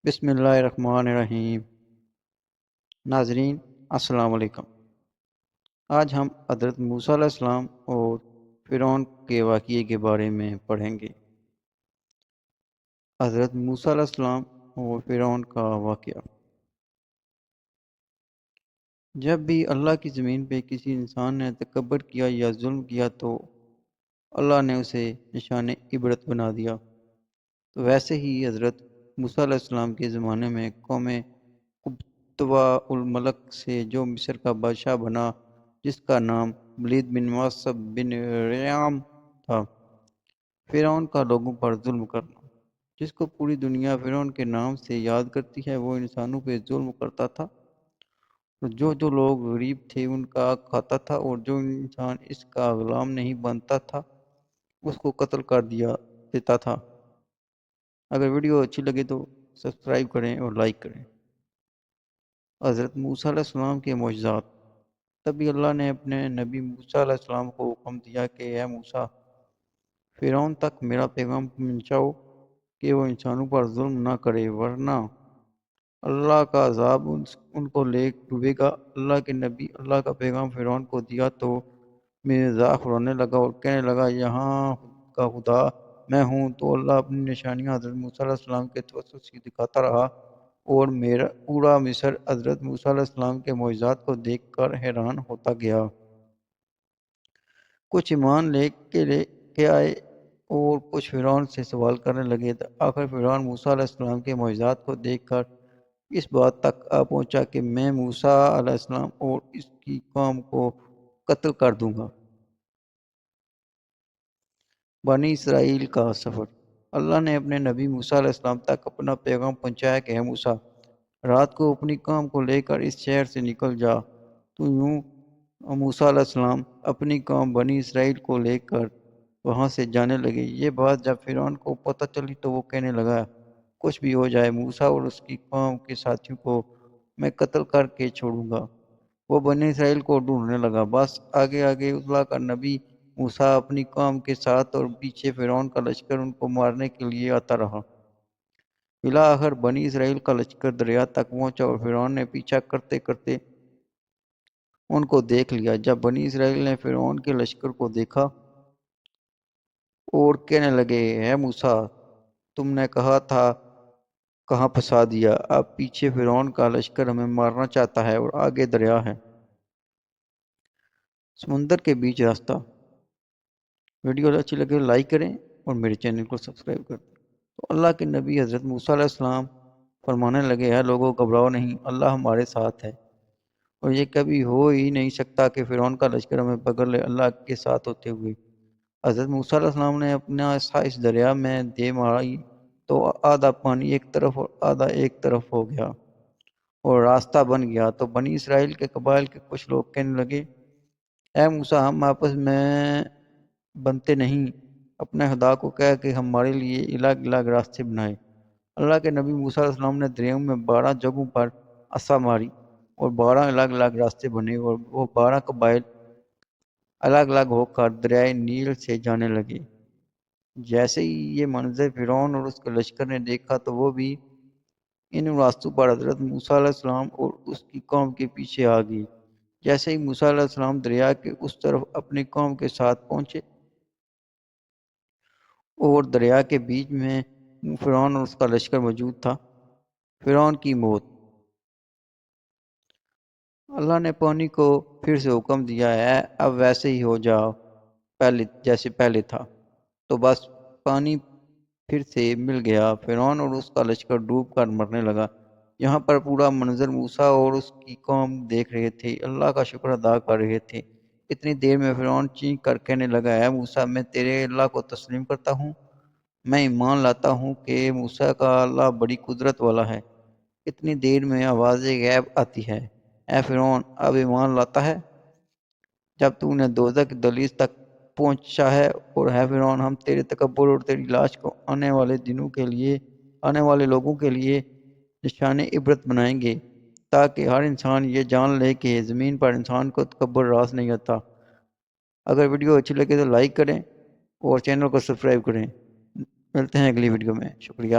بسم اللہ الرحمن الرحیم۔ ناظرین السلام علیکم۔ آج ہم حضرت موسیٰ علیہ السلام اور فرعون کے واقعے کے بارے میں پڑھیں گے۔ حضرت موسیٰ علیہ السلام اور فرعون کا واقعہ۔ جب بھی اللہ کی زمین پہ کسی انسان نے تکبر کیا یا ظلم کیا تو اللہ نے اسے نشان عبرت بنا دیا۔ تو ویسے ہی حضرت موسیٰ علیہ السلام کے زمانے میں قوم قبطبہ الملک سے جو مصر کا بادشاہ بنا، جس کا نام ولید بن معصب بن رعام تھا، فرعون کا لوگوں پر ظلم کرنا، جس کو پوری دنیا فرعون کے نام سے یاد کرتی ہے، وہ انسانوں پہ ظلم کرتا تھا۔ جو لوگ غریب تھے ان کا حق کھاتا تھا، اور جو انسان اس کا غلام نہیں بنتا تھا اس کو قتل کر دیتا تھا۔ اگر ویڈیو اچھی لگے تو سبسکرائب کریں اور لائک کریں۔ حضرت موسیٰ علیہ السلام کے معجزات۔ تبھی اللہ نے اپنے نبی موسیٰ علیہ السلام کو حکم دیا کہ اے موسیٰ، فرعون تک میرا پیغام پہنچاؤ کہ وہ انسانوں پر ظلم نہ کرے، ورنہ اللہ کا عذاب ان کو لے ڈوبے گا۔ اللہ کے نبی اللہ کا پیغام فرعون کو دیا تو مذاق اڑانے لگا اور کہنے لگا، یہاں کا خدا میں ہوں۔ تو اللہ اپنی نشانیاں حضرت موسیٰ علیہ السلام کے توسط سے دکھاتا رہا، اور پورا مصر حضرت موسیٰ علیہ السلام کے معجزات کو دیکھ کر حیران ہوتا گیا۔ کچھ ایمان لے کے آئے اور کچھ فرعون سے سوال کرنے لگے۔ آخر فرعون موسیٰ علیہ السلام کے معجزات کو دیکھ کر اس بات تک آ پہنچا کہ میں موسیٰ علیہ السلام اور اس کی قوم کو قتل کر دوں گا۔ بنی اسرائیل کا سفر۔ اللہ نے اپنے نبی موسیٰ علیہ السلام تک اپنا پیغام پہنچایا کہ اے موسیٰ، رات کو اپنی قوم کو لے کر اس شہر سے نکل جا۔ تو یوں موسیٰ علیہ السلام اپنی قوم بنی اسرائیل کو لے کر وہاں سے جانے لگے۔ یہ بات جب فرعون کو پتہ چلی تو وہ کہنے لگا، کچھ بھی ہو جائے، موسیٰ اور اس کی قوم کے ساتھیوں کو میں قتل کر کے چھوڑوں گا۔ وہ بنی اسرائیل کو ڈھونڈنے لگا۔ بس آگے اللہ کا نبی موسیٰ اپنی قوم کے ساتھ اور پیچھے فرعون کا لشکر ان کو مارنے کے لیے آتا رہا۔ بالآخر بنی اسرائیل کا لشکر دریا تک پہنچا اور فرعون نے پیچھا کرتے کرتے ان کو دیکھ لیا۔ جب بنی اسرائیل نے فرعون کے لشکر کو دیکھا اور کہنے لگے، اے موسیٰ، تم نے کہا تھا کہاں پھنسا دیا؟ اب پیچھے فرعون کا لشکر ہمیں مارنا چاہتا ہے اور آگے دریا ہے۔ سمندر کے بیچ راستہ۔ ویڈیو اچھی لگے لائک کریں اور میرے چینل کو سبسکرائب کر دیں۔ تو اللہ کے نبی حضرت موسیٰ علیہ السلام فرمانے لگے، اے لوگوں، گھبراؤ نہیں، اللہ ہمارے ساتھ ہے، اور یہ کبھی ہو ہی نہیں سکتا کہ فرعون کا لشکر ہمیں پکڑ لے اللہ کے ساتھ ہوتے ہوئے۔ حضرت موسیٰ علیہ السلام نے اپنا عصا اس دریا میں دے ماری تو آدھا پانی ایک طرف اور آدھا ایک طرف ہو گیا اور راستہ بن گیا۔ تو بنی اسرائیل کے قبائل کے کچھ لوگ کہنے لگے، اے موسیٰ، ہم آپس میں بنتے نہیں، اپنے خدا کو کہہ کہ ہمارے لیے الگ الگ راستے بنائے۔ اللہ کے نبی موسیٰ علیہ السلام نے دریاؤں میں 12 جگہوں پر عصا ماری اور 12 الگ الگ راستے بنے، اور وہ 12 قبائل الگ الگ ہو کر دریائے نیل سے جانے لگے۔ جیسے ہی یہ منظر فرعون اور اس کے لشکر نے دیکھا تو وہ بھی ان راستوں پر حضرت موسیٰ علیہ السلام اور اس کی قوم کے پیچھے آ گئی۔ جیسے ہی موسیٰ علیہ السلام دریا کے اس طرف اپنی قوم کے ساتھ پہنچے اور دریا کے بیچ میں فرعون اور اس کا لشکر موجود تھا۔ فرعون کی موت۔ اللہ نے پانی کو پھر سے حکم دیا ہے، اب ویسے ہی ہو جاؤ جیسے پہلے تھا۔ تو بس پانی پھر سے مل گیا۔ فرعون اور اس کا لشکر ڈوب کر مرنے لگا۔ یہاں پر پورا منظر موسیٰ اور اس کی قوم دیکھ رہے تھے، اللہ کا شکر ادا کر رہے تھے۔ اتنی دیر میں فرعون چیخ کر کہنے لگا، اے موسیٰ، میں تیرے اللہ کو تسلیم کرتا ہوں، میں ایمان لاتا ہوں کہ موسیٰ کا اللہ بڑی قدرت والا ہے۔ اتنی دیر میں آواز غیب آتی ہے، اے فرعون، اب ایمان لاتا ہے جب تو نے دوزخ کی دہلیز تک پہنچا ہے؟ اور اے فرعون، ہم تیرے تکبر اور تیری لاش کو آنے والے لوگوں کے لیے نشان عبرت بنائیں گے، تاکہ ہر انسان یہ جان لے کہ زمین پر انسان کو تکبر راس نہیں آتا۔ اگر ویڈیو اچھی لگے تو لائک کریں اور چینل کو سبسکرائب کریں۔ ملتے ہیں اگلی ویڈیو میں۔ شکریہ۔